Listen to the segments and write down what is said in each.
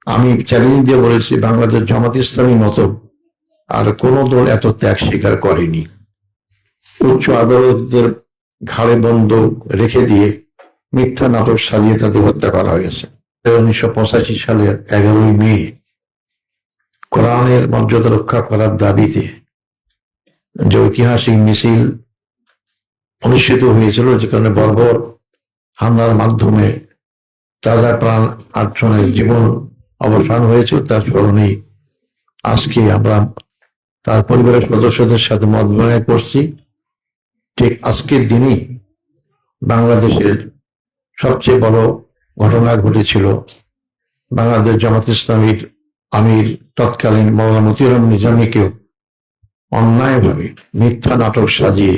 আমি চ্যালেঞ্জ দিয়ে বলেছি, বাংলাদেশ জামাত ইসলামী মতো আর কোন দল এত ত্যাগ স্বীকার করেনি। উচ্চ আদালতের ঘাড়ে বন্দুক রেখে দিয়ে মিথ্যা নাটক সাজিয়ে তাদের হত্যা করা হয়েছে। 1985 সালের 11ই মে কোরআনের মর্যাদা রক্ষা করার দাবিতে যে ঐতিহাসিক মিছিল অনুষ্ঠিত হয়েছিল, যেখানে বর্বর হামলার মাধ্যমে তাজা প্রাণ 8 জনের জীবন অবসান হয়েছিল, তার স্মরণে আজকে আমরা তার পরিবারের সদস্যদের সাথে মত বিনিময় করছি। ঠিক আজকের দিনেই বাংলাদেশের সবচেয়ে বড় ঘটনা ঘটেছিল। বাংলাদেশ জামাত ইসলামীর আমির তৎকালীন মাওলানা মতিউর রহমান নিজামীকেও অন্যায়ভাবে মিথ্যা নাটক সাজিয়ে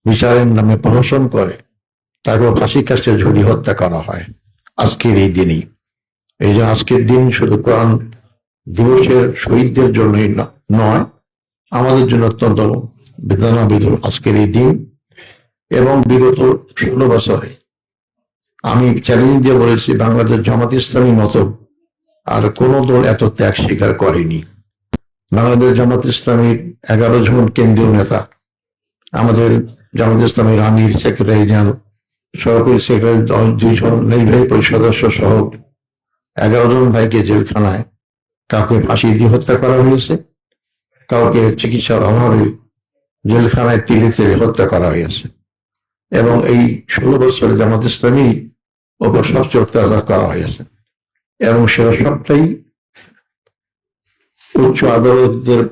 বিচারের নামে প্রহসন করে তাকে ফাঁসির কাছে ঝুলিয়ে হত্যা করা হয় আজকের এই দিনই। এই যে আজকের দিন শুধু কোরআন দিবসের শহীদদের জন্যই নয়, আমাদের জন্য অত্যন্ত বেদনাবিধুর আজকের এই দিন। এবং বিগত 16 বছরে আমি চ্যালেঞ্জ দিয়ে বলেছি, বাংলাদেশ জামাত ইসলামী মতো আর কোন দল এত ত্যাগ স্বীকার করেনি। বাংলাদেশ জামাত ইসলামীর 11 জন কেন্দ্রীয় নেতা, আমাদের জামাত ইসলামীর আমির, সেক্রেটারি জেনারেল, সহকারী সেক্রেটারি, 2 জন নির্বাহী পরিষদ সদস্য সহ 11 জন ভাইকে জেলখানায় কাউকে ফাঁসি দিয়ে হত্যা করা হয়েছে, কাউকে চিকিৎসার অভাবে জেলখানায় তিলে তিলে হত্যা করা হয়েছে। এবং এই 16 বছরে জামাত ইসলামী ওপর সবচেয়ে অত্যাচার করা হয়েছে, এবং সেটা সবটাই উচ্চ আদালতের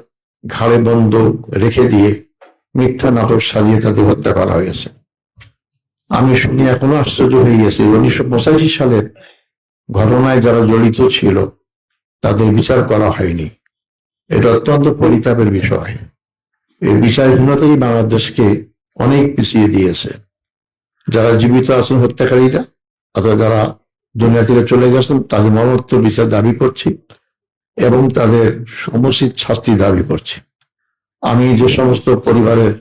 ঘাড়ে বন্দুক রেখে দিয়ে মিথ্যা নাটক সাজিয়ে তাদের হত্যা করা হয়েছে। আমি শুনি এখনো আশ্চর্য হয়ে গেছি, 1985 সালের ঘটনায় যারা জড়িত ছিল তাদের বিচার করা হয়নি। এটা অত্যন্ত পরিতাপের বিষয়। এই বিচারহীনতাই বাংলাদেশকে অনেক পিছিয়ে দিয়েছে। যারা জীবিত আছেন হত্যাকারীরা, অথবা যারা দুনিয়া থেকে চলে গেছেন, তাদের মরণোত্তর বিচার দাবি করছি এবং তাদের সমুচিত শাস্তি দাবি করছি। আমি যে সমস্ত পরিবারের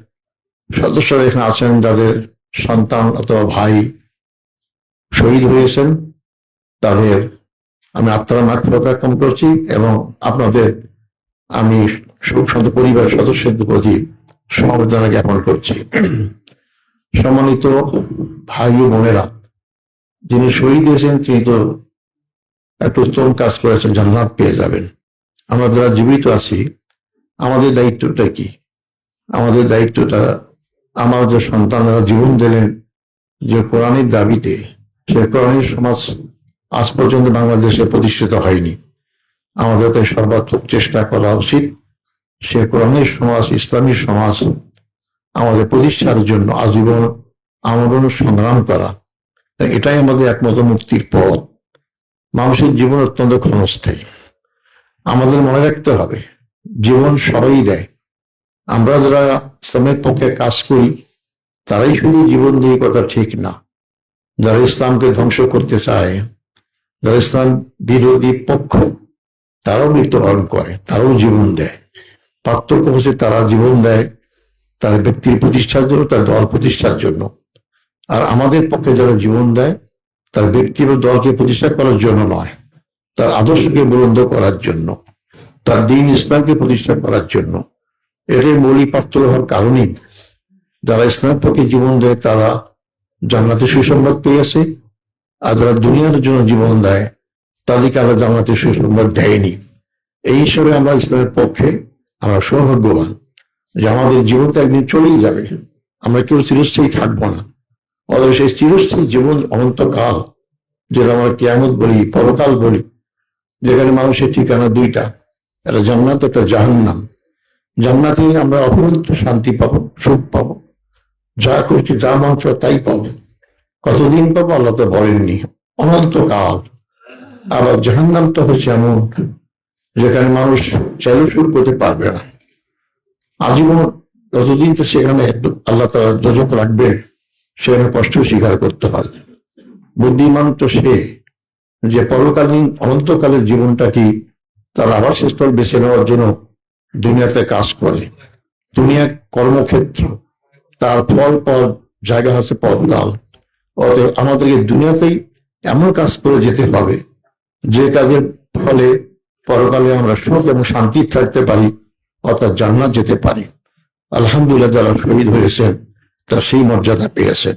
সদস্যরা এখানে আছেন, যাদের সন্তান অথবা ভাই শহীদ হয়েছেন, তাদের আমি আত্মার মাগফিরাত কামনা করছি এবং আপনাদের আমি শোকসন্তপ্ত পরিবারের সদস্যদের প্রতি সমবেদনা জ্ঞাপন করছি। সম্মানিত ভাই ও বোনেরা, যিনি শহীদ হয়েছেন তিনি তো একটা উত্তম কাজ করেছেন, জান্নাত পেয়ে যাবেন। আমরা যারা জীবিত আছি, আমাদের দায়িত্বটা কি? আমাদের দায়িত্বটা, আমার যে সন্তানরা জীবন দিলেন যে কোরআনের দাবিতে, সে কোরআনের সমাজ আজ পর্যন্ত বাংলাদেশে প্রতিষ্ঠিত হয়নি। আমাদের তাই সর্বাত্মক চেষ্টা করা উচিত সে কোরআনের সমাজ, ইসলামী সমাজ আমাদের প্রতিষ্ঠার জন্য আজীবন আমরণ সংগ্রাম করা। এটাই আমাদের একমাত্র মুক্তির পথ। মানুষের জীবন অত্যন্ত ক্ষণস্থায়ী। আমাদের মনে রাখতে হবে, জীবন সবাই দেয়। আমরা যারা ইসলামের পক্ষে কাজ করি তারাই শুধু জীবন দিয়ে, কথা ঠিক না। যারা ইসলামকে ধ্বংস করতে চায়, যারা ইসলাম বিরোধী পক্ষ, তারাও মৃত্যুবরণ করে, তারাও জীবন দেয়। পার্থক্য হচ্ছে তারা জীবন দেয় তার ব্যক্তির প্রতিষ্ঠার জন্য, তার দল প্রতিষ্ঠার জন্য। আর আমাদের পক্ষে যারা জীবন দেয়, তার ব্যক্তি বা দলকে প্রতিষ্ঠা করার জন্য নয়, তার আদর্শকে বুলন্দ করার জন্য, তার দ্বীন ইসলামকে প্রতিষ্ঠা করার জন্য। এটাই মৌলিক পার্থক্য হওয়ার কারণেই যারা ইসলামের পক্ষে জীবন দেয় তারা জান্নাতে সুসংবাদ পেয়েছে, আর যারা দুনিয়ার জন্য জীবন দেয় তাদেরকে আল্লাহ জান্নাতে সুসংবাদ দেয়নি। এই হিসেবে আমরা ইসলামের পক্ষে আমরা সৌভাগ্যবান যে আমাদের জীবন তো একদিন চলেই যাবে, আমরা কেউ চিরস্থায়ী থাকবো না। অথবা সেই চিরস্থায়ী জীবন অনন্তকাল, যেটা আমরা কিয়ামত বলি, পরকাল বলি, যেখানে মানুষের ঠিকানা 2টা, একটা জান্নাত, একটা জাহান্নাম। জান্নাতে আমরা অপরন্ত শান্তি পাবো, সুখ পাবো, যা করছি যা মাংস তাই পাবো। কতদিন পাবো আল্লাহ তো বলেননি, অনন্তকাল। আবার জাহান্নামটা হচ্ছে এমন যেখানে মানুষ চাইলেও শুরু করতে পারবে না, আজীবন। যতদিন তো সেখানে আল্লাহ তাআলা দোজখ রাখবেন, সেখানে কষ্ট স্বীকার করতে হয়। বুদ্ধিমান তো সে যে পরকালীন অনন্তকালের জীবনটা কি তার আবাসস্থল বেছে নেওয়ার জন্য দুনিয়াতে কাজ করে। দুনিয়া কর্মক্ষেত্র, তার ফল পদ জায়গা হচ্ছে পরকাল। অতএব আমাদেরকে দুনিয়াতেই এমন কাজ করে যেতে হবে যে কাজের ফলে পরকালে আমরা সুখ এবং শান্তি থাকতে পারি, অর্থাৎ জান্নাত যেতে পারি। আলহামদুলিল্লাহ, যারা শহীদ হয়েছেন তারা সেই মর্যাদা পেয়েছেন।